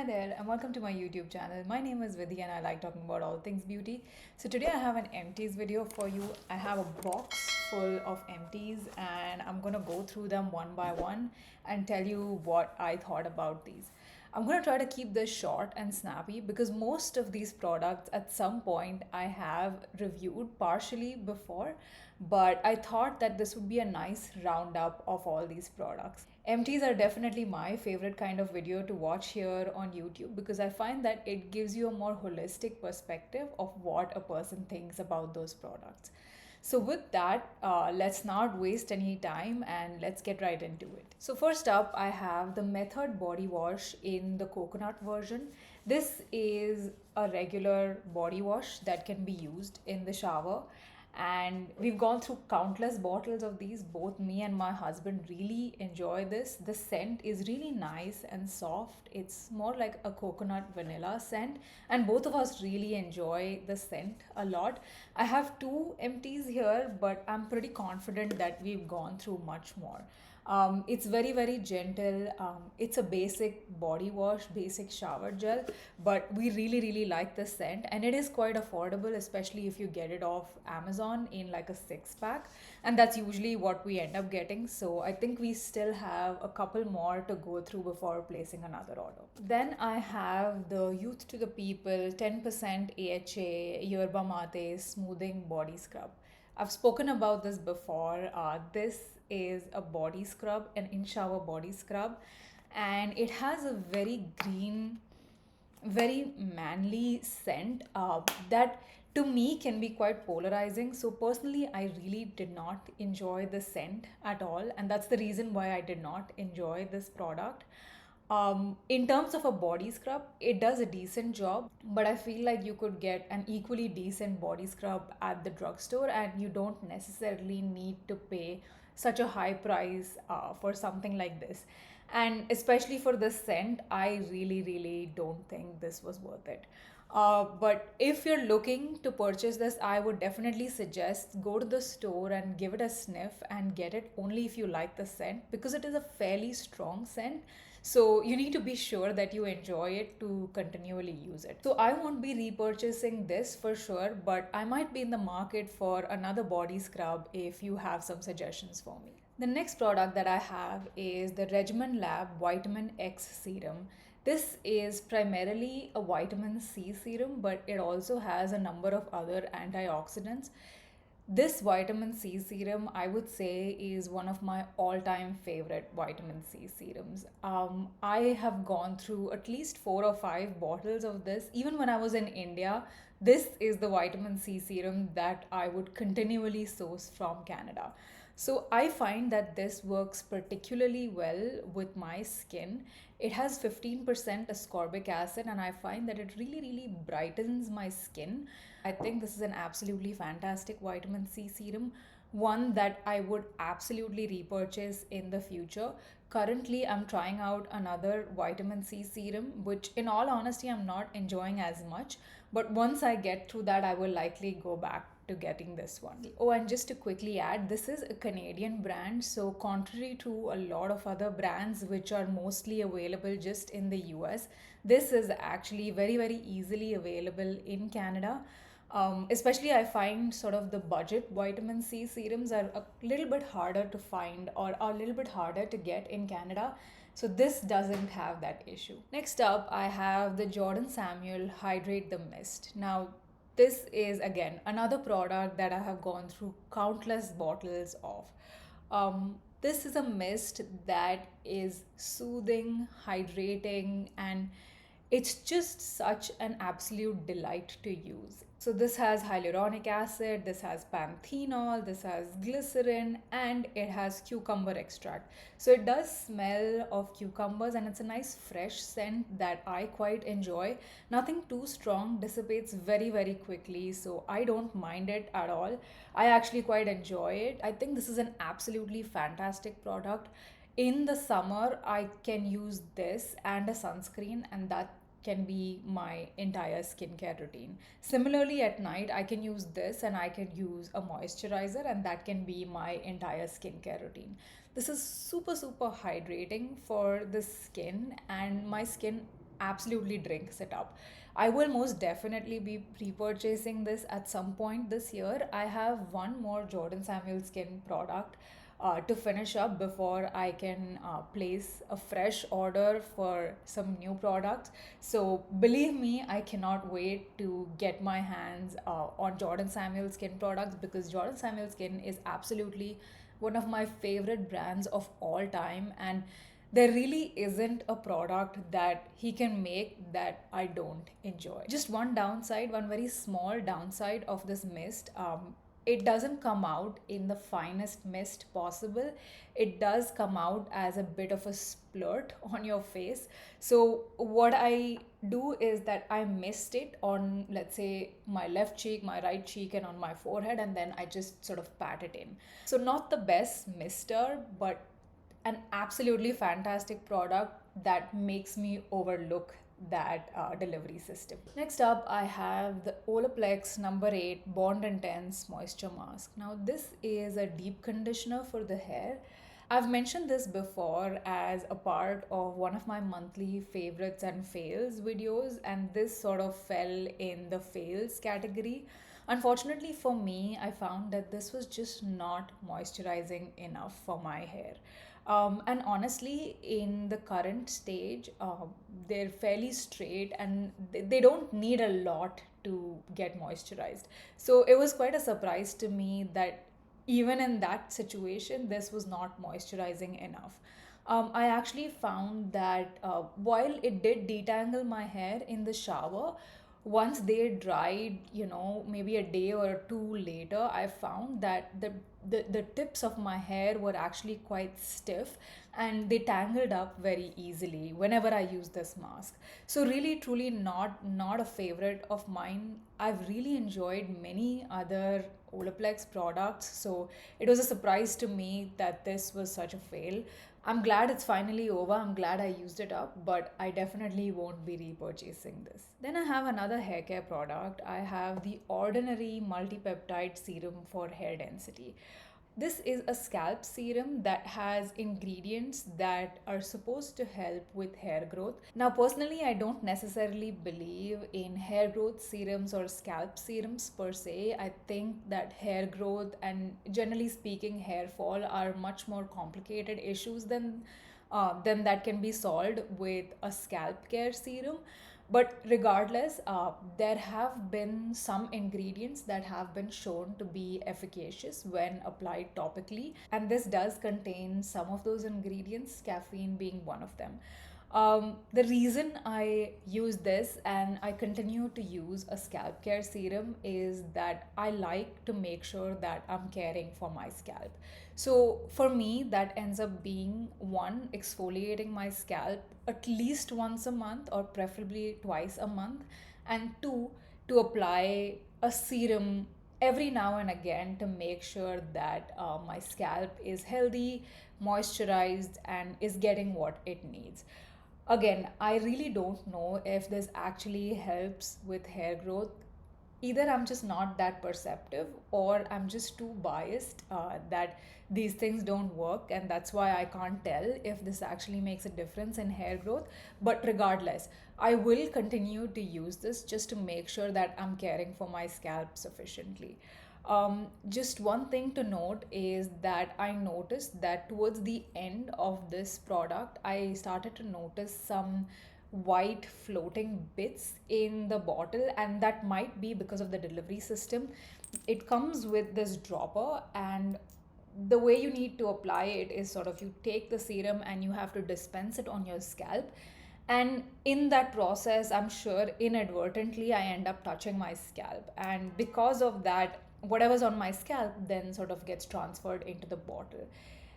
Hi there and welcome to my YouTube channel. My name is Vidhi and I like talking about all things beauty. So today I have an empties video for you. I have a box full of empties and I'm gonna go through them one by one and tell you what I thought about these. I'm gonna try to keep this short and snappy because most of these products at some point I have reviewed partially before, but I thought that this would be a nice roundup of all these products. Empties are definitely my favorite kind of video to watch here on YouTube because I find that it gives you a more holistic perspective of what a person thinks about those products. So with that, let's not waste any time and let's get right into it. So first up, I have the Method body wash in the coconut version. This is a regular body wash that can be used in the shower, and we've gone through countless bottles of these. Both me and my husband really enjoy this. The scent is really nice and soft. It's more like a coconut vanilla scent, and both of us really enjoy the scent a lot. I have two empties here, but I'm pretty confident that we've gone through much more. It's very, very gentle. It's a basic body wash, basic shower gel, but we really, really like the scent, and it is quite affordable, especially if you get it off Amazon in like a 6 pack, and that's usually what we end up getting. So I think we still have a couple more to go through before placing another order. Then I have the Youth to the People 10% AHA Yerba Mate Smoothing Body Scrub. I've spoken about this before. This is a body scrub, an in-shower body scrub, and it has a very green, very manly scent that to me can be quite polarizing. So personally, I really did not enjoy the scent at all, and that's the reason why I did not enjoy this product. In terms of a body scrub, it does a decent job, but I feel like you could get an equally decent body scrub at the drugstore, and you don't necessarily need to pay such a high price for something like this. And especially for the scent, I really, really don't think this was worth it. But if you're looking to purchase this, I would definitely suggest go to the store and give it a sniff and get it only if you like the scent, because it is a fairly strong scent. So you need to be sure that you enjoy it to continually use it. So I won't be repurchasing this for sure, but I might be in the market for another body scrub if you have some suggestions for me. The next product that I have is the Regimen Lab Vitamin X Serum. This is primarily a vitamin C serum, but it also has a number of other antioxidants. This vitamin C serum, I would say, is one of my all-time favorite vitamin C serums. I have gone through at least 4 or 5 bottles of this. Even when I was in India, this is the vitamin C serum that I would continually source from Canada. So I find that this works particularly well with my skin. It has 15% ascorbic acid, and I find that it really, really brightens my skin. I think this is an absolutely fantastic vitamin C serum, one that I would absolutely repurchase in the future. Currently, I'm trying out another vitamin C serum, which, in all honesty, I'm not enjoying as much. But once I get through that, I will likely go back to getting this one. Oh, and just to quickly add, this is a Canadian brand. So, contrary to a lot of other brands which are mostly available just in the US, this is actually very, very easily available in Canada. Especially, I find sort of the budget vitamin C serums are a little bit harder to find or a little bit harder to get in Canada. So this doesn't have that issue. Next up, I have the Jordan Samuel Hydrate the Mist. Now, this is again another product that I have gone through countless bottles of. This is a mist that is soothing, hydrating, and it's just such an absolute delight to use. So this has hyaluronic acid, this has panthenol, this has glycerin, and it has cucumber extract. So it does smell of cucumbers, and it's a nice fresh scent that I quite enjoy. Nothing too strong, dissipates very, very quickly, so I don't mind it at all. I actually quite enjoy it. I think this is an absolutely fantastic product. In the summer, I can use this and a sunscreen, and that can be my entire skincare routine. Similarly, at night, I can use this and I can use a moisturizer, and that can be my entire skincare routine. This is super, super hydrating for the skin, and my skin absolutely drinks it up. I will most definitely be repurchasing this at some point this year. I have one more Jordan Samuel Skin product to finish up before I can place a fresh order for some new products. So believe me, I cannot wait to get my hands on Jordan Samuel Skin products, because Jordan Samuel Skin is absolutely one of my favorite brands of all time, and there really isn't a product that he can make that I don't enjoy. Just one downside, one very small downside of this mist. It doesn't come out in the finest mist possible. It does come out as a bit of a splurt on your face. So what I do is that I mist it on, let's say, my left cheek, my right cheek, and on my forehead, and then I just sort of pat it in. So not the best mister, but an absolutely fantastic product that makes me overlook that delivery system. Next up, I have the OLAPLEX number 8 Bond Intense Moisture Mask. Now, this is a deep conditioner for the hair. I've mentioned this before as a part of one of my monthly favorites and fails videos, and this sort of fell in the fails category. Unfortunately for me, I found that this was just not moisturizing enough for my hair. And honestly, in the current stage, they're fairly straight and they don't need a lot to get moisturized. So it was quite a surprise to me that even in that situation, this was not moisturizing enough. I actually found that while it did detangle my hair in the shower, once they dried, maybe a day or two later, I found that the tips of my hair were actually quite stiff and they tangled up very easily whenever I use this mask. So really, truly not a favorite of mine. I've really enjoyed many other Olaplex products, so it was a surprise to me that this was such a fail. I'm glad it's finally over. I'm glad I used it up, but I definitely won't be repurchasing this. Then I have another hair care product. I have the Ordinary Multi-Peptide Serum for hair density. This is a scalp serum that has ingredients that are supposed to help with hair growth. Now, personally, I don't necessarily believe in hair growth serums or scalp serums per se. I think that hair growth and, generally speaking, hair fall are much more complicated issues than that can be solved with a scalp care serum. But regardless, there have been some ingredients that have been shown to be efficacious when applied topically, and this does contain some of those ingredients, caffeine being one of them. The reason I use this and I continue to use a scalp care serum is that I like to make sure that I'm caring for my scalp. So for me, that ends up being one, exfoliating my scalp at least once a month or preferably twice a month, and two, to apply a serum every now and again to make sure that my scalp is healthy, moisturized, and is getting what it needs. Again, I really don't know if this actually helps with hair growth. Either I'm just not that perceptive, or I'm just too biased that these things don't work, and that's why I can't tell if this actually makes a difference in hair growth. But regardless, I will continue to use this just to make sure that I'm caring for my scalp sufficiently. Just one thing to note is that I noticed that towards the end of this product, I started to notice some white floating bits in the bottle, and that might be because of the delivery system. It comes with this dropper, and the way you need to apply it is sort of you take the serum and you have to dispense it on your scalp, and in that process, I'm sure inadvertently I end up touching my scalp, and because of that, whatever's on my scalp then sort of gets transferred into the bottle.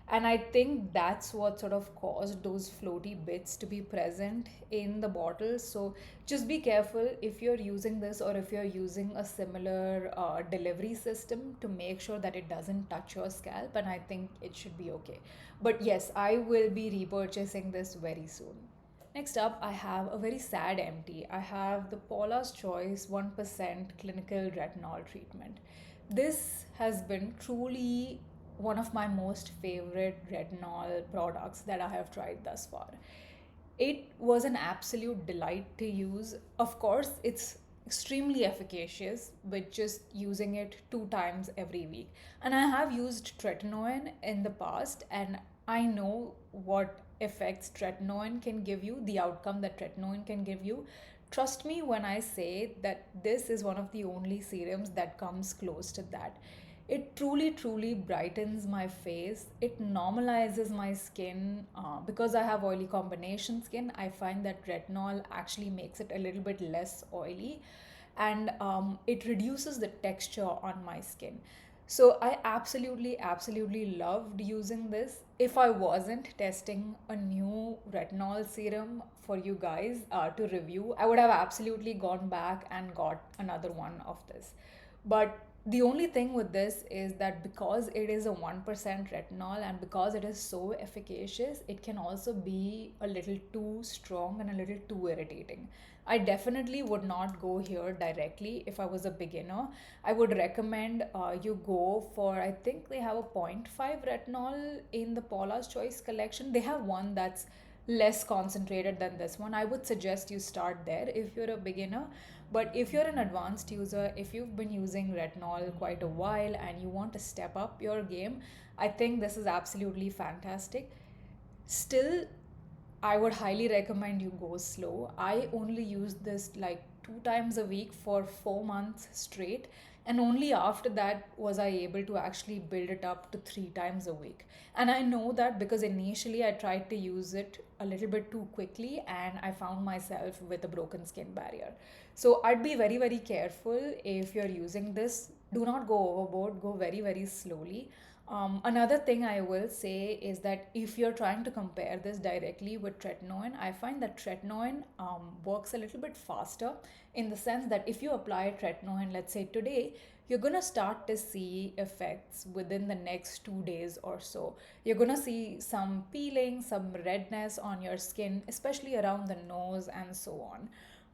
And I think that's what sort of caused those floaty bits to be present in the bottle. So just be careful if you're using this, or if you're using a similar delivery system, to make sure that it doesn't touch your scalp, and I think it should be okay. But yes, I will be repurchasing this very soon. Next up, I have a very sad empty. I have the Paula's Choice 1% Clinical Retinol Treatment. This has been truly one of my most favorite retinol products that I have tried thus far. It was an absolute delight to use. Of course, it's extremely efficacious with just using it 2 times every week. And I have used tretinoin in the past, and I know what effects tretinoin can give you, the outcome that tretinoin can give you. Trust me when I say that this is one of the only serums that comes close to that. It truly, truly brightens my face. It normalizes my skin. Because I have oily combination skin, I find that retinol actually makes it a little bit less oily, and it reduces the texture on my skin. So I absolutely, absolutely loved using this. If I wasn't testing a new retinol serum for you guys to review, I would have absolutely gone back and got another one of this. But the only thing with this is that because it is a 1% retinol and because it is so efficacious, it can also be a little too strong and a little too irritating. I definitely would not go here directly if I was a beginner. I would recommend you go for, I think they have a zero 0.5 retinol in the Paula's Choice collection. They have one that's less concentrated than this one. I would suggest you start there if you're a beginner. But if you're an advanced user, if you've been using retinol quite a while and you want to step up your game, I think this is absolutely fantastic. Still, I would highly recommend you go slow. I only used this like 2 times a week for 4 months straight, and only after that was I able to actually build it up to 3 times a week. And I know that because initially I tried to use it a little bit too quickly and I found myself with a broken skin barrier. So I'd be very, very careful if you're using this. Do not go overboard, go very, very slowly. Another thing I will say is that if you're trying to compare this directly with tretinoin, I find that tretinoin works a little bit faster, in the sense that if you apply tretinoin, let's say today, you're going to start to see effects within the next 2 days or so. You're going to see some peeling, some redness on your skin, especially around the nose and so on.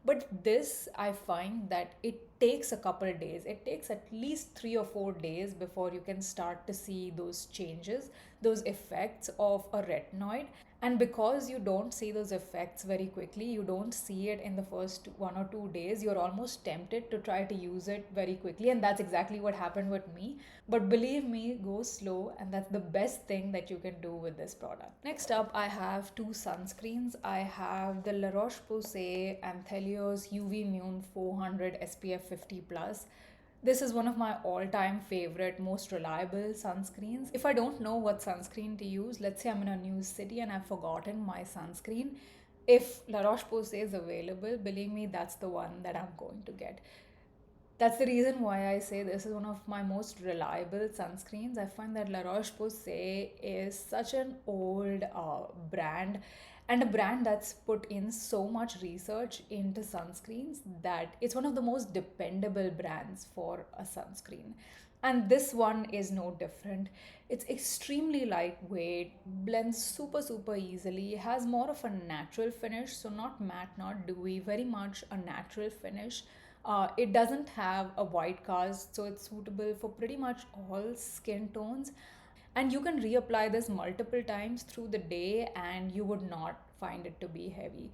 But this, I find that it takes a couple of days. It takes at least 3 or 4 days before you can start to see those changes, those effects of a retinoid. And because you don't see those effects very quickly, you don't see it in the first 1 or 2 days, you're almost tempted to try to use it very quickly. And that's exactly what happened with me. But believe me, go slow, and that's the best thing that you can do with this product. Next up, I have two sunscreens. I have the La Roche-Posay Anthelios UVmune 400 SPF 50 plus. This is one of my all-time favorite, most reliable sunscreens. If I don't know what sunscreen to use, let's say I'm in a new city and I've forgotten my sunscreen, if La Roche-Posay is available, believe me, that's the one that I'm going to get. That's the reason why I say this is one of my most reliable sunscreens. I find that La Roche-Posay is such an old brand, and a brand that's put in so much research into sunscreens that it's one of the most dependable brands for a sunscreen. And this one is no different. It's extremely lightweight, blends super, super easily, has more of a natural finish, so not matte, not dewy, very much a natural finish. It doesn't have a white cast, so it's suitable for pretty much all skin tones. And you can reapply this multiple times through the day and you would not find it to be heavy.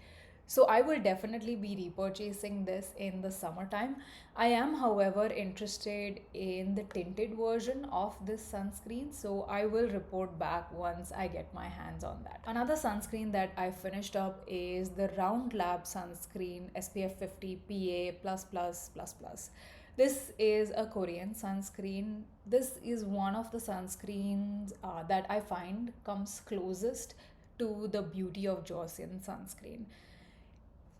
So I will definitely be repurchasing this in the summertime. I am, however, interested in the tinted version of this sunscreen, so I will report back once I get my hands on that. Another sunscreen that I finished up is the Round Lab sunscreen SPF 50 PA++++. This is a Korean sunscreen. This is one of the sunscreens that I find comes closest to the Beauty of Joseon sunscreen.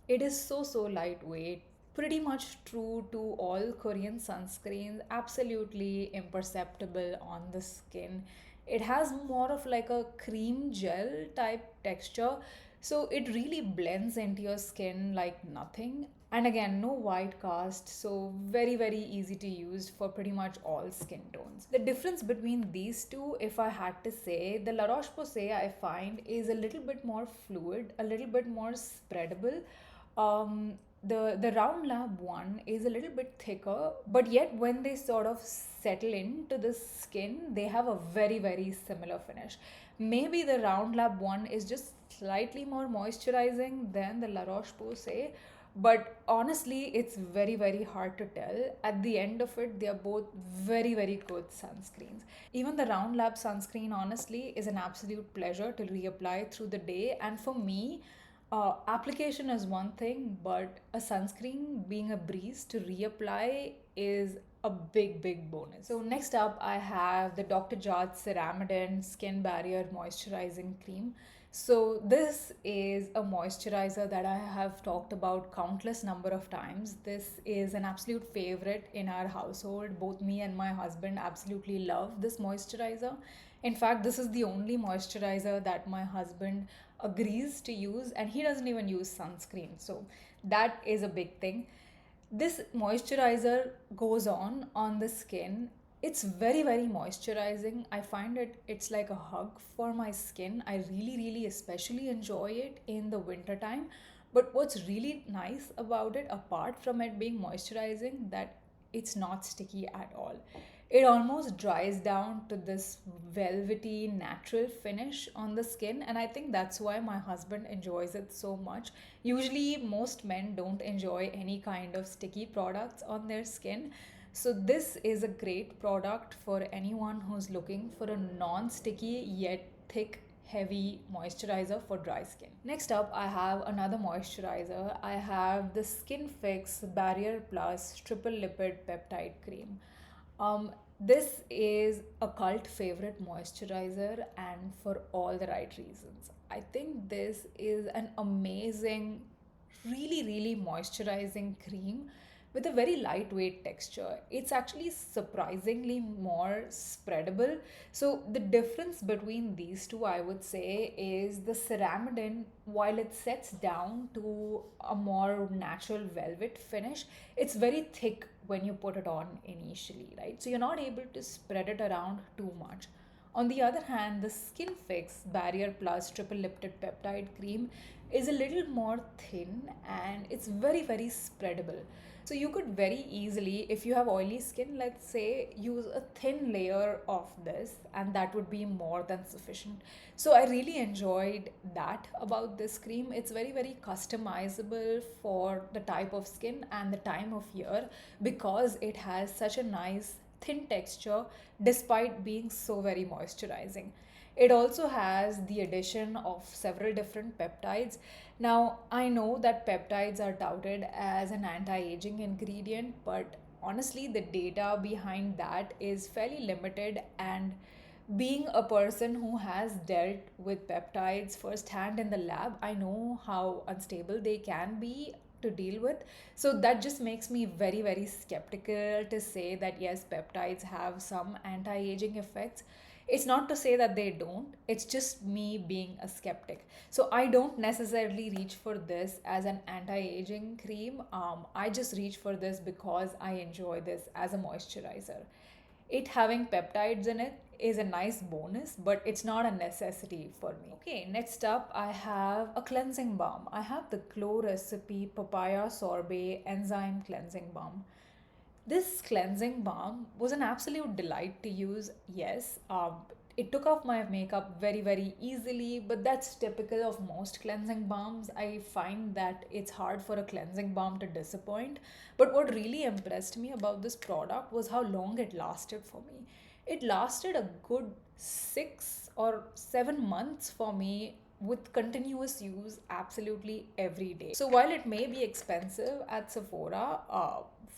It is so, so lightweight, pretty much true to all Korean sunscreens, absolutely imperceptible on the skin. It has more of like a cream gel type texture, so it really blends into your skin like nothing. And again, no white cast, so very, very easy to use for pretty much all skin tones. The difference between these two, if I had to say, the La Roche-Posay I find is a little bit more fluid, a little bit more spreadable. The Round Lab one is a little bit thicker, but yet when they sort of settle into the skin, they have a very similar finish. Maybe the Round Lab one is just slightly more moisturizing than the La Roche-Posay, but honestly, it's very hard to tell. At the end of it, they are both very good sunscreens. Even the Round Lab sunscreen, honestly, is an absolute pleasure to reapply through the day. And for me, application is one thing, but a sunscreen being a breeze to reapply is a big bonus. So next up, I have the Dr. JART Ceramidin Skin Barrier Moisturizing Cream. So this is a moisturizer that I have talked about countless number of times. This is an absolute favorite in our household. Both me and my husband absolutely love this moisturizer. In fact, this is the only moisturizer that my husband agrees to use, and he doesn't even use sunscreen. So that is a big thing. This moisturizer goes on the skin. It's very moisturizing. I find it's like a hug for my skin. I really especially enjoy it in the winter time. But what's really nice about it, apart from it being moisturizing, that it's not sticky at all. It almost dries down to this velvety natural finish on the skin, and I think that's why my husband enjoys it so much. Usually most men don't enjoy any kind of sticky products on their skin, so this is a great product for anyone who's looking for a non-sticky yet thick heavy moisturizer for dry skin. Next up, I have another moisturizer. I have the SKINFIX Barrier Plus Triple Lipid Peptide Cream. This is a cult favorite moisturizer, and for all the right reasons. I think this is an amazing, really moisturizing cream with a very lightweight texture. It's actually surprisingly more spreadable. So the difference between these two, I would say, is the Ceramidin, while it sets down to a more natural velvet finish, it's very thick when you put it on initially, right? So you're not able to spread it around too much. On the other hand, the SKINFIX Barrier Plus Triple Lipid Peptide Cream is a little more thin, and it's very spreadable. So you could very easily, if you have oily skin, let's say, use a thin layer of this, and that would be more than sufficient. So I really enjoyed that about this cream. It's very customizable for the type of skin and the time of year, because it has such a nice thin texture despite being so very moisturizing. It also has the addition of several different peptides. Now, I know that peptides are touted as an anti-aging ingredient, but honestly, the data behind that is fairly limited. And being a person who has dealt with peptides firsthand in the lab, I know how unstable they can be to deal with. So that just makes me very skeptical to say that yes, peptides have some anti-aging effects. It's not to say that they don't, it's just me being a skeptic. So I don't necessarily reach for this as an anti-aging cream. I just reach for this because I enjoy this as a moisturizer. It having peptides in it is a nice bonus, but it's not a necessity for me. Okay, next up, I have a cleansing balm. I have the Glow Recipe Papaya Sorbet Enzyme Cleansing Balm. This cleansing balm was an absolute delight to use. Yes, it took off my makeup very easily, but that's typical of most cleansing balms. I find that it's hard for a cleansing balm to disappoint. But what really impressed me about this product was how long it lasted for me. It lasted a good 6 or 7 months for me with continuous use absolutely every day. So while it may be expensive at Sephora,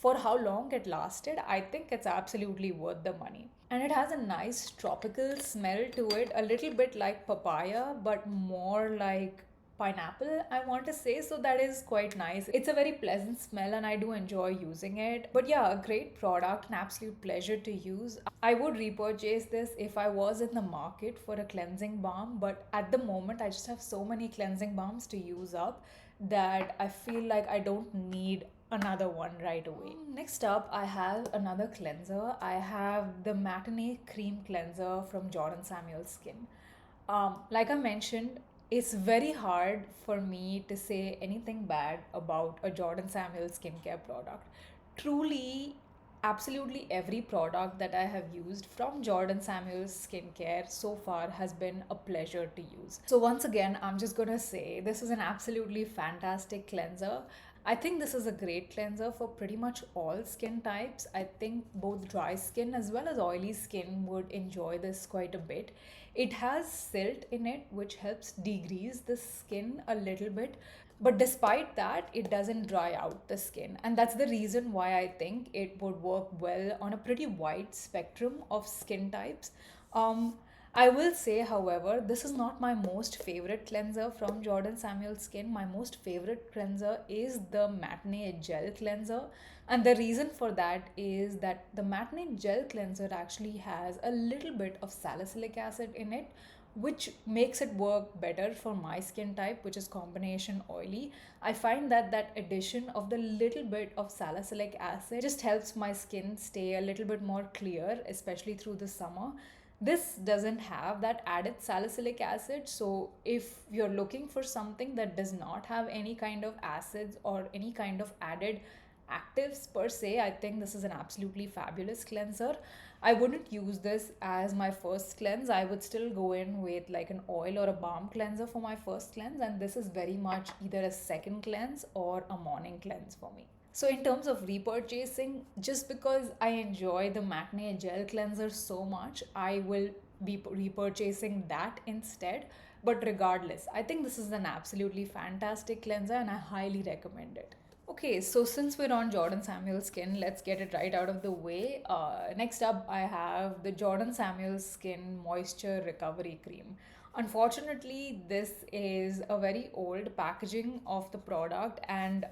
for how long it lasted, I think it's absolutely worth the money. And it has a nice tropical smell to it, a little bit like papaya, but more like pineapple, I want to say. So that is quite nice. It's a very pleasant smell, and I do enjoy using it. But yeah, a great product, an absolute pleasure to use. I would repurchase this if I was in the market for a cleansing balm, but at the moment I just have so many cleansing balms to use up that I feel like I don't need another one right away. Next up, I have another cleanser. I have the Matinee Cream Cleanser from Jordan Samuel Skin. Like I mentioned, it's very hard for me to say anything bad about a Jordan Samuel skincare product. Truly, absolutely every product that I have used from Jordan Samuel's skincare so far has been a pleasure to use. So, once again, I'm just gonna say this is an absolutely fantastic cleanser. I think this is a great cleanser for pretty much all skin types. I think both dry skin as well as oily skin would enjoy this quite a bit. It has silt in it, which helps degrease the skin a little bit. But despite that, it doesn't dry out the skin. And that's the reason why I think it would work well on a pretty wide spectrum of skin types. Um, I will say, however, this is not my most favorite cleanser from Jordan Samuel Skin. My most favorite cleanser is the Matinee Gel Cleanser. And the reason for that is that the Matinee Gel Cleanser actually has a little bit of salicylic acid in it, which makes it work better for my skin type, which is combination oily. I find that that addition of the little bit of salicylic acid just helps my skin stay a little bit more clear, especially through the summer. This doesn't have that added salicylic acid, so if you're looking for something that does not have any kind of acids or any kind of added actives per se, I think this is an absolutely fabulous cleanser. I wouldn't use this as my first cleanse. I would still go in with like an oil or a balm cleanser for my first cleanse, and this is very much either a second cleanse or a morning cleanse for me. So in terms of repurchasing, just because I enjoy the Matinee Gel Cleanser so much, I will be repurchasing that instead. But regardless, I think this is an absolutely fantastic cleanser and I highly recommend it. Okay, so since we're on Jordan Samuel Skin, let's get it right out of the way. Next up, I have the Jordan Samuel Skin Moisture Recovery Cream. Unfortunately, this is a very old packaging of the product, and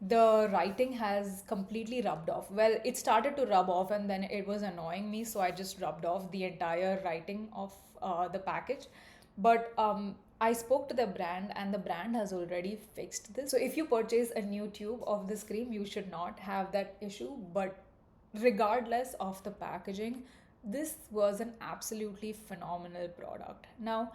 the writing has completely rubbed off. Well, it started to rub off and then it was annoying me, so I just rubbed off the entire writing of the package. But I spoke to the brand and the brand has already fixed this. So if you purchase a new tube of this cream, you should not have that issue. But regardless of the packaging, this was an absolutely phenomenal product. Now,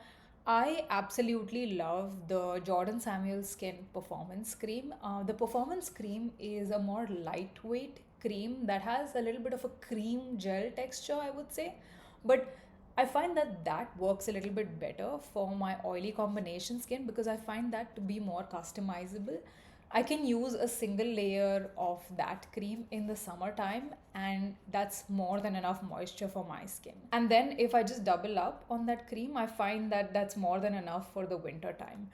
I absolutely love the Jordan Samuel Skin Performance Cream. The Performance Cream is a more lightweight cream that has a little bit of a cream gel texture, I would say. But I find that that works a little bit better for my oily combination skin because I find that to be more customizable. I can use a single layer of that cream in the summertime, and that's more than enough moisture for my skin. And then if I just double up on that cream, I find that that's more than enough for the winter time.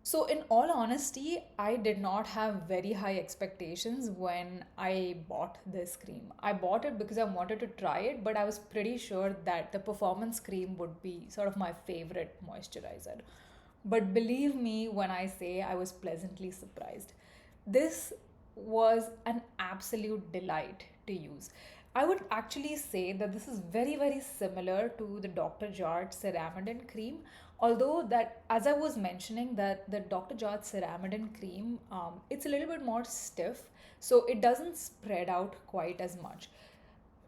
So, in all honesty, I did not have very high expectations when I bought this cream. I bought it because I wanted to try it, but I was pretty sure that the performance cream would be sort of my favorite moisturizer. But believe me when I say I was pleasantly surprised. This was an absolute delight to use. I would actually say that this is very, very similar to the Dr. JART Ceramidin cream. Although that, as I was mentioning, that the Dr. JART Ceramidin cream, it's a little bit more stiff, so it doesn't spread out quite as much.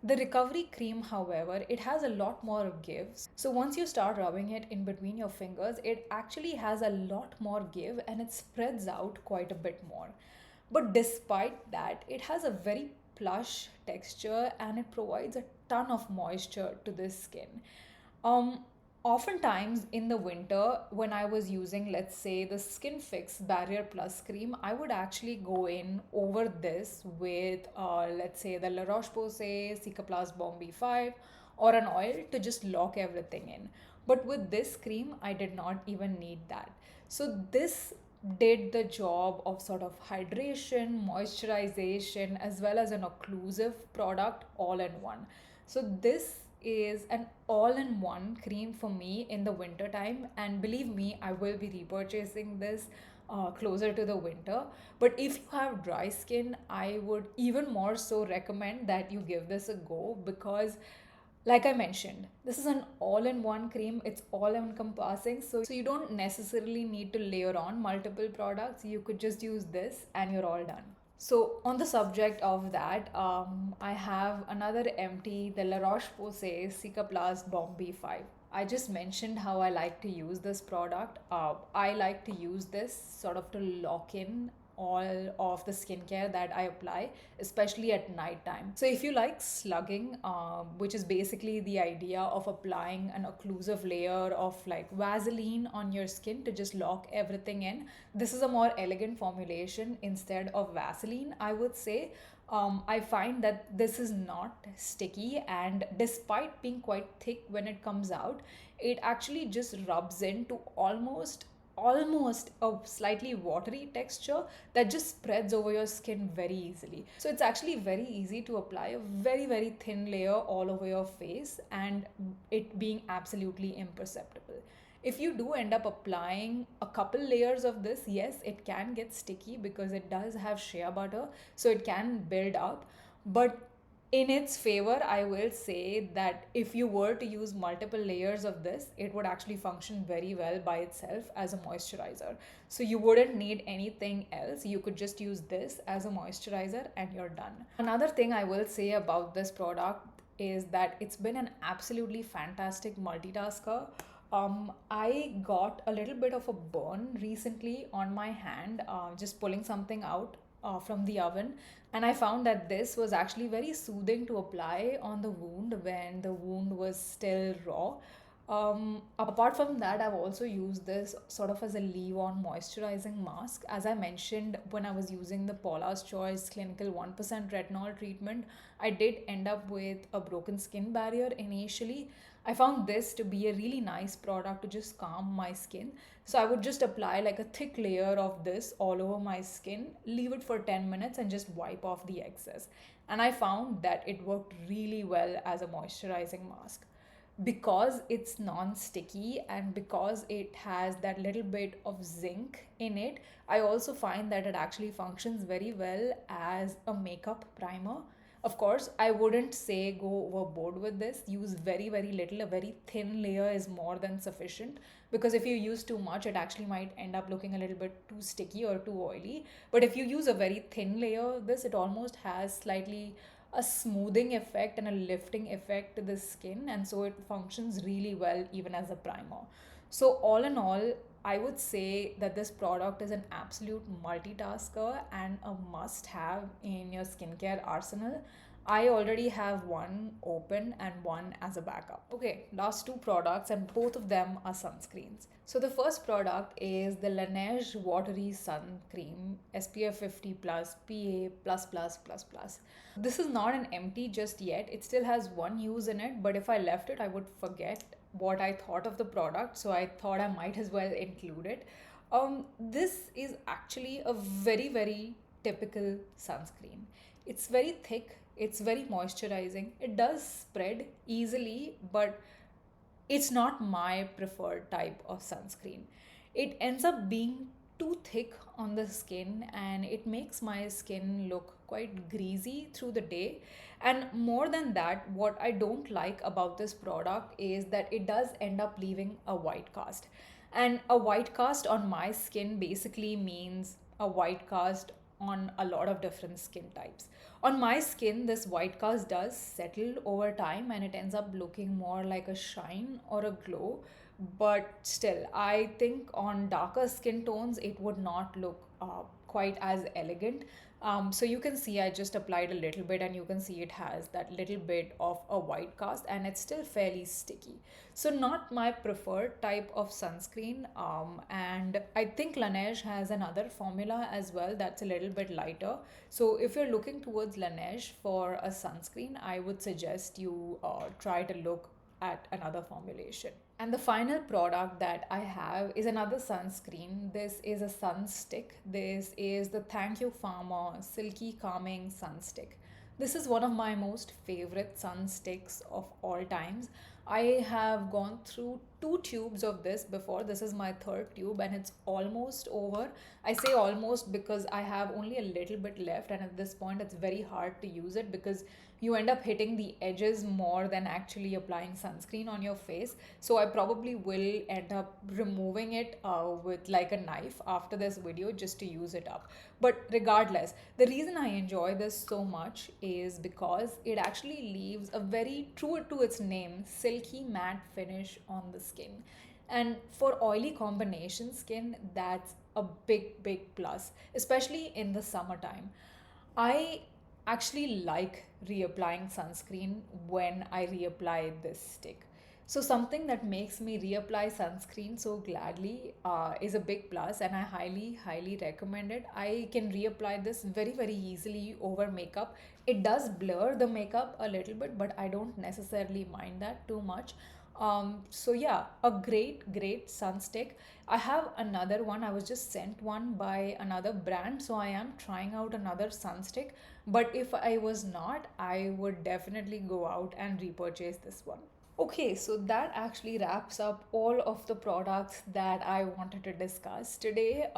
The recovery cream, however, it has a lot more give. So once you start rubbing it in between your fingers, it actually has a lot more give and it spreads out quite a bit more. But despite that, it has a very plush texture and it provides a ton of moisture to the skin. Um, Oftentimes in the winter, when I was using, let's say, the SKINFIX Barrier Plus cream, I would actually go in over this with, let's say, the La Roche-Posay Cicaplast Baume B5 or an oil to just lock everything in. But with this cream, I did not even need that. So this did the job of sort of hydration, moisturization, as well as an occlusive product all in one. So this is an all-in-one cream for me in the winter time, and believe me, I will be repurchasing this closer to the winter. But if you have dry skin, I would even more so recommend that you give this a go because like I mentioned, this is an all-in-one cream. It's all encompassing. So you don't necessarily need to layer on multiple products. You could just use this and you're all done. So on the subject of that, I have another empty, the La Roche-Posay Cicaplast Baume B5. I just mentioned how I like to use this product. I like to use this sort of to lock in all of the skincare that I apply, especially at night time. So if you like slugging, which is basically the idea of applying an occlusive layer of like Vaseline on your skin to just lock everything in, this is a more elegant formulation instead of Vaseline, I would say. I find that this is not sticky, and despite being quite thick when it comes out, it actually just rubs into almost a slightly watery texture that just spreads over your skin very easily. So it's actually very easy to apply a very thin layer all over your face and it being absolutely imperceptible. If you do end up applying a couple layers of this, yes, it can get sticky because it does have shea butter, so it can build up. But in its favor, I will say that if you were to use multiple layers of this, it would actually function very well by itself as a moisturizer. So you wouldn't need anything else. You could just use this as a moisturizer and you're done. Another thing I will say about this product is that it's been an absolutely fantastic multitasker. I got a little bit of a burn recently on my hand, just pulling something out from the oven, and I found that this was actually very soothing to apply on the wound when the wound was still raw. Apart from that, I've also used this sort of as a leave-on moisturizing mask. As I mentioned, when I was using the Paula's Choice Clinical 1% Retinol treatment, I did end up with a broken skin barrier initially. I found this to be a really nice product to just calm my skin. So I would just apply like a thick layer of this all over my skin, leave it for 10 minutes and just wipe off the excess. And I found that it worked really well as a moisturizing mask. Because it's non-sticky and because it has that little bit of zinc in it, I also find that it actually functions very well as a makeup primer. Of course, I wouldn't say go overboard with this. Use very little. A very thin layer is more than sufficient, because if you use too much, it actually might end up looking a little bit too sticky or too oily. But if you use a very thin layer, it almost has slightly a smoothing effect and a lifting effect to the skin, and so it functions really well even as a primer. So all in all, I would say that this product is an absolute multitasker and a must have in your skincare arsenal. I already have one open and one as a backup. Okay, last two products, and both of them are sunscreens. So the first product is the LANIEGE Watery Sun Cream SPF 50 plus PA plus plus plus plus. This is not an empty just yet. It still has one use in it, but if I left it, I would forget what I thought of the product. So I thought I might as well include it. This is actually a very typical sunscreen. It's very thick. It's very moisturizing. It does spread easily, but it's not my preferred type of sunscreen. It ends up being too thick on the skin and it makes my skin look quite greasy through the day. And more than that, what I don't like about this product is that it does end up leaving a white cast. And a white cast on my skin basically means a white cast on a lot of different skin types. On my skin, this white cast does settle over time and it ends up looking more like a shine or a glow. But still, I think on darker skin tones, it would not look quite as elegant. So you can see I just applied a little bit and you can see it has that little bit of a white cast and it's still fairly sticky. So not my preferred type of sunscreen. And I think Laneige has another formula as well that's a little bit lighter. So if you're looking towards Laneige for a sunscreen, I would suggest you try to look at another formulation. And the final product that I have is another sunscreen. This is a sun stick. This is the Thank You Pharma Silky Calming Sun Stick. This is one of my most favorite sun sticks of all times. I have gone through 2 tubes of this before. This is my third tube and it's almost over. I say almost because I have only a little bit left, and at this point it's very hard to use it because you end up hitting the edges more than actually applying sunscreen on your face. So I probably will end up removing it with like a knife after this video just to use it up. But regardless, the reason I enjoy this so much is because it actually leaves a very true to its name silky matte finish on the skin. And for oily combination skin, that's a big plus, especially in the summertime. I actually like reapplying sunscreen when I reapply this stick. So something that makes me reapply sunscreen so gladly is a big plus, and I highly recommend it. I can reapply this very easily over makeup. It does blur the makeup a little bit, but I don't necessarily mind that too much. So yeah, a great sun stick. I have another one. I was just sent one by another brand, so I am trying out another sun stick. But if I was not, I would definitely go out and repurchase this one. Okay, so that actually wraps up all of the products that I wanted to discuss today.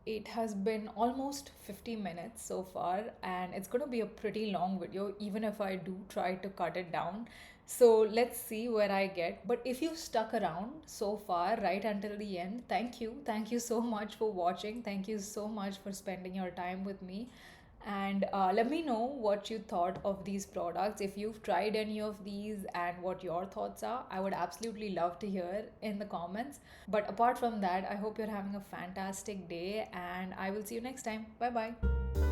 It has been almost 50 minutes so far, and it's going to be a pretty long video, even if I do try to cut it down. So let's see where I get. But if you stuck around so far, right until the end, thank you. Thank you so much for watching. Thank you so much for spending your time with me. And let me know what you thought of these products, if you've tried any of these and what your thoughts are. I would absolutely love to hear in the comments. But apart from that, I hope you're having a fantastic day, and I will see you next time. Bye bye.